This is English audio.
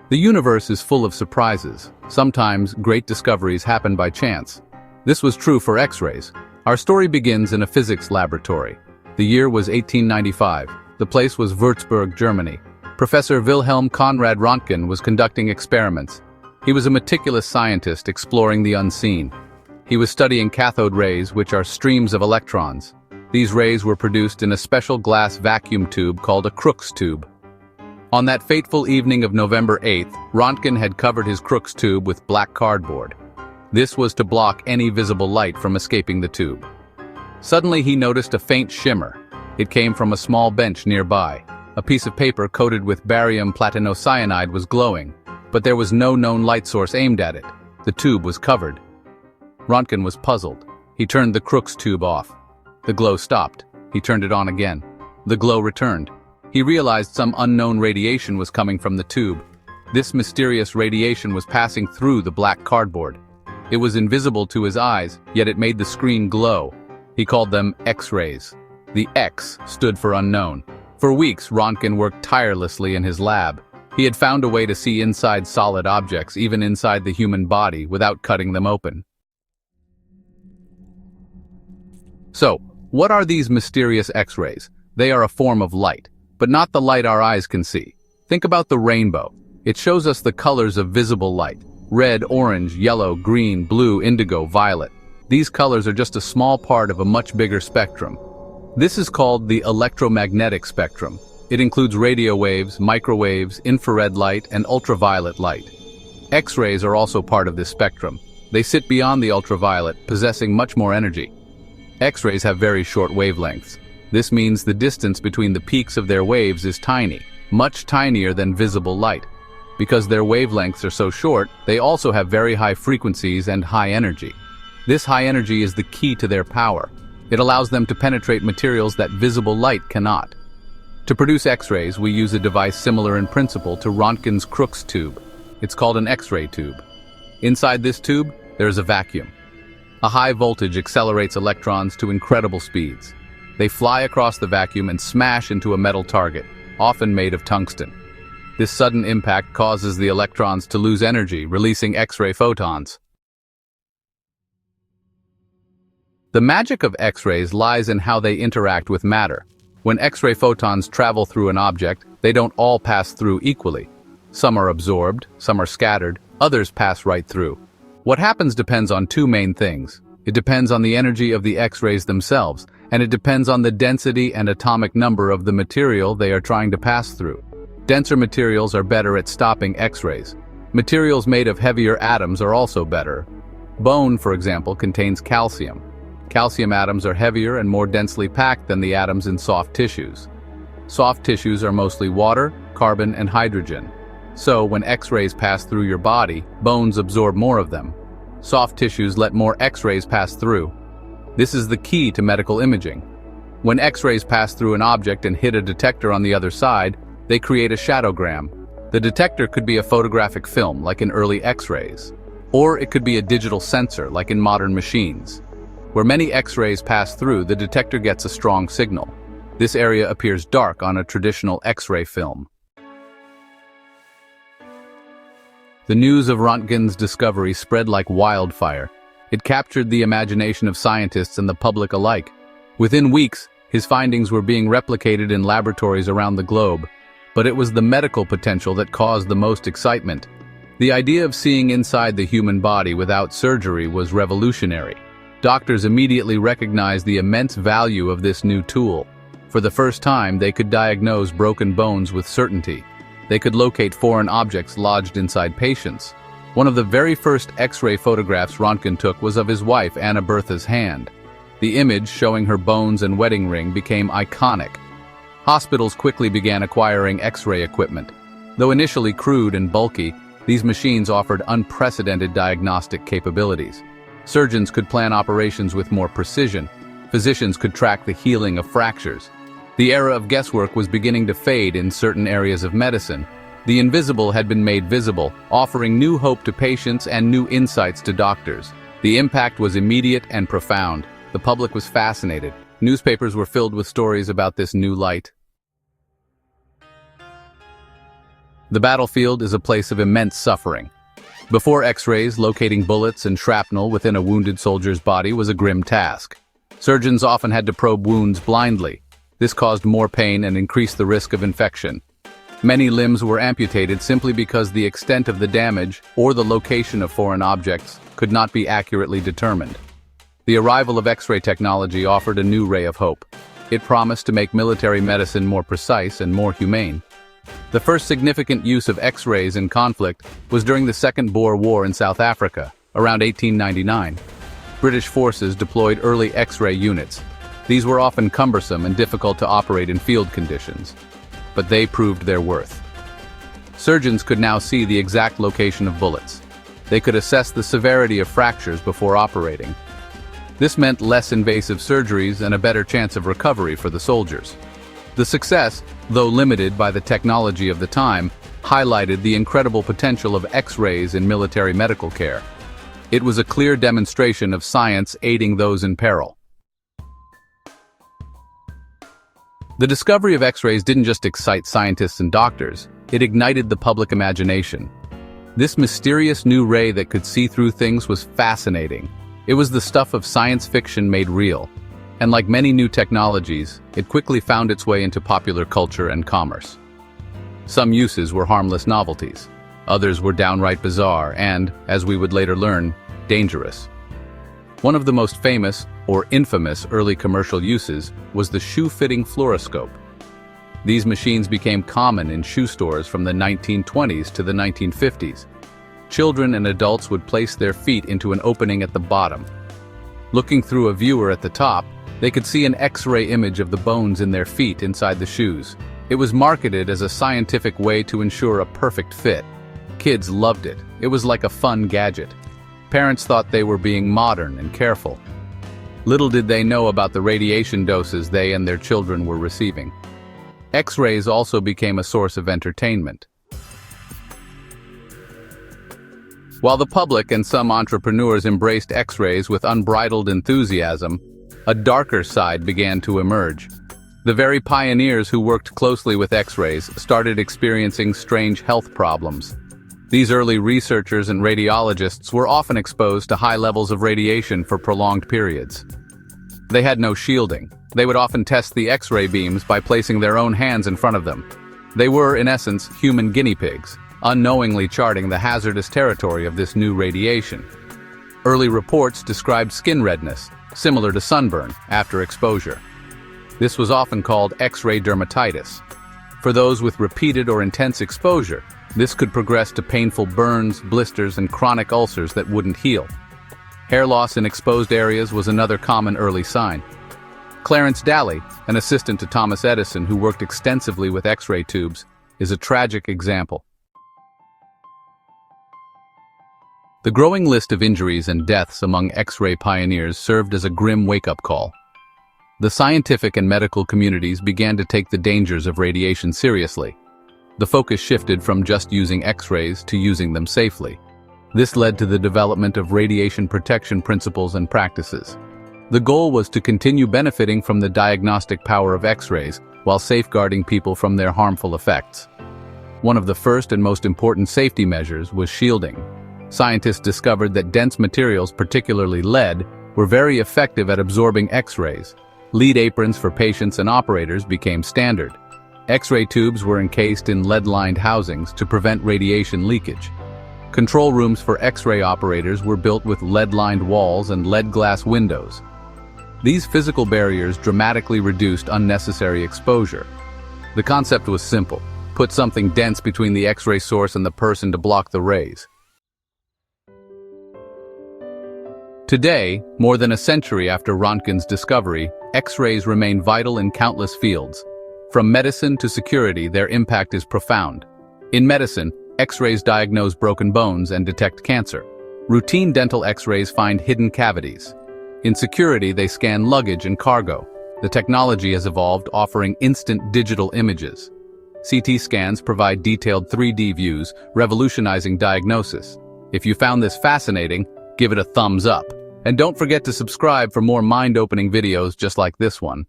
The universe is full of surprises. Sometimes, great discoveries happen by chance. This was true for X-rays. Our story begins in a physics laboratory. The year was 1895. The place was Würzburg, Germany. Professor Wilhelm Conrad Röntgen was conducting experiments. He was a meticulous scientist exploring the unseen. He was studying cathode rays, which are streams of electrons. These rays were produced in a special glass vacuum tube called a Crookes tube. On that fateful evening of November 8th, Röntgen had covered his Crookes tube with black cardboard. This was to block any visible light from escaping the tube. Suddenly he noticed a faint shimmer. It came from a small bench nearby. A piece of paper coated with barium platinocyanide was glowing, but there was no known light source aimed at it. The tube was covered. Röntgen was puzzled. He turned the Crookes tube off. The glow stopped. He turned it on again. The glow returned. He realized some unknown radiation was coming from the tube. This mysterious radiation was passing through the black cardboard. It was invisible to his eyes, yet it made the screen glow. He called them X-rays. The X stood for unknown. For weeks, Röntgen worked tirelessly in his lab. He had found a way to see inside solid objects, even inside the human body, without cutting them open. So, what are these mysterious X-rays? They are a form of light, but not the light our eyes can see. Think about the rainbow. It shows us the colors of visible light: red, orange, yellow, green, blue, indigo, violet. These colors are just a small part of a much bigger spectrum. This is called the electromagnetic spectrum. It includes radio waves, microwaves, infrared light, and ultraviolet light. X-rays are also part of this spectrum. They sit beyond the ultraviolet, possessing much more energy. X-rays have very short wavelengths. This means the distance between the peaks of their waves is tiny, much tinier than visible light. Because their wavelengths are so short, they also have very high frequencies and high energy. This high energy is the key to their power. It allows them to penetrate materials that visible light cannot. To produce X-rays, we use a device similar in principle to Röntgen's Crookes tube. It's called an X-ray tube. Inside this tube, there is a vacuum. A high voltage accelerates electrons to incredible speeds. They fly across the vacuum and smash into a metal target, often made of tungsten. This sudden impact causes the electrons to lose energy, releasing X-ray photons. The magic of X-rays lies in how they interact with matter. When X-ray photons travel through an object, they don't all pass through equally. Some are absorbed, some are scattered, others pass right through. What happens depends on two main things. It depends on the energy of the X-rays themselves, and it depends on the density and atomic number of the material they are trying to pass through. Denser materials are better at stopping X-rays. Materials made of heavier atoms are also better. Bone, for example, contains calcium. Calcium atoms are heavier and more densely packed than the atoms in soft tissues. Soft tissues are mostly water, carbon, and hydrogen. So, when X-rays pass through your body, bones absorb more of them. Soft tissues let more X-rays pass through. This is the key to medical imaging. When X-rays pass through an object and hit a detector on the other side, they create a shadowgram. The detector could be a photographic film, like in early X-rays. Or it could be a digital sensor, like in modern machines. Where many X-rays pass through, the detector gets a strong signal. This area appears dark on a traditional X-ray film. The news of Röntgen's discovery spread like wildfire. It captured the imagination of scientists and the public alike. Within weeks, his findings were being replicated in laboratories around the globe. But it was the medical potential that caused the most excitement. The idea of seeing inside the human body without surgery was revolutionary. Doctors immediately recognized the immense value of this new tool. For the first time, they could diagnose broken bones with certainty. They could locate foreign objects lodged inside patients. One of the very first X-ray photographs Röntgen took was of his wife, Anna Bertha's hand. The image, showing her bones and wedding ring, became iconic. Hospitals quickly began acquiring X-ray equipment. Though initially crude and bulky, these machines offered unprecedented diagnostic capabilities. Surgeons could plan operations with more precision. Physicians could track the healing of fractures. The era of guesswork was beginning to fade in certain areas of medicine. The invisible had been made visible, offering new hope to patients and new insights to doctors. The impact was immediate and profound. The public was fascinated. Newspapers were filled with stories about this new light. The battlefield is a place of immense suffering. Before X-rays, locating bullets and shrapnel within a wounded soldier's body was a grim task. Surgeons often had to probe wounds blindly. This caused more pain and increased the risk of infection. Many limbs were amputated simply because the extent of the damage or the location of foreign objects could not be accurately determined. The arrival of X-ray technology offered a new ray of hope. It promised to make military medicine more precise and more humane. The first significant use of X-rays in conflict was during the Second Boer War in South Africa, around 1899. British forces deployed early X-ray units. These were often cumbersome and difficult to operate in field conditions, but they proved their worth. Surgeons could now see the exact location of bullets. They could assess the severity of fractures before operating. This meant less invasive surgeries and a better chance of recovery for the soldiers. The success, though limited by the technology of the time, highlighted the incredible potential of X-rays in military medical care. It was a clear demonstration of science aiding those in peril. The discovery of X-rays didn't just excite scientists and doctors, it ignited the public imagination. This mysterious new ray that could see through things was fascinating. It was the stuff of science fiction made real. And like many new technologies, it quickly found its way into popular culture and commerce. Some uses were harmless novelties. Others were downright bizarre and, as we would later learn, dangerous. One of the most famous, or infamous, early commercial uses was the shoe-fitting fluoroscope. These machines became common in shoe stores from the 1920s to the 1950s. Children and adults would place their feet into an opening at the bottom. Looking through a viewer at the top, they could see an X-ray image of the bones in their feet inside the shoes. It was marketed as a scientific way to ensure a perfect fit. Kids loved it. It was like a fun gadget. Parents thought they were being modern and careful. Little did they know about the radiation doses they and their children were receiving. X-rays also became a source of entertainment. While the public and some entrepreneurs embraced X-rays with unbridled enthusiasm, a darker side began to emerge. The very pioneers who worked closely with X-rays started experiencing strange health problems. These early researchers and radiologists were often exposed to high levels of radiation for prolonged periods. They had no shielding. They would often test the X-ray beams by placing their own hands in front of them. They were, in essence, human guinea pigs, unknowingly charting the hazardous territory of this new radiation. Early reports described skin redness, similar to sunburn, after exposure. This was often called X-ray dermatitis. For those with repeated or intense exposure, this could progress to painful burns, blisters, and chronic ulcers that wouldn't heal. Hair loss in exposed areas was another common early sign. Clarence Daly, an assistant to Thomas Edison who worked extensively with X-ray tubes, is a tragic example. The growing list of injuries and deaths among X-ray pioneers served as a grim wake-up call. The scientific and medical communities began to take the dangers of radiation seriously. The focus shifted from just using X-rays to using them safely. This led to the development of radiation protection principles and practices. The goal was to continue benefiting from the diagnostic power of X-rays while safeguarding people from their harmful effects. One of the first and most important safety measures was shielding. Scientists discovered that dense materials, particularly lead, were very effective at absorbing X-rays. Lead aprons for patients and operators became standard. X-ray tubes were encased in lead-lined housings to prevent radiation leakage. Control rooms for X-ray operators were built with lead-lined walls and lead glass windows. These physical barriers dramatically reduced unnecessary exposure. The concept was simple: put something dense between the X-ray source and the person to block the rays. Today, more than a century after Röntgen's discovery, X-rays remain vital in countless fields. From medicine to security, their impact is profound. In medicine, X-rays diagnose broken bones and detect cancer. Routine dental X-rays find hidden cavities. In security, they scan luggage and cargo. The technology has evolved, offering instant digital images. CT scans provide detailed 3D views, revolutionizing diagnosis. If you found this fascinating, give it a thumbs up. And don't forget to subscribe for more mind-opening videos just like this one.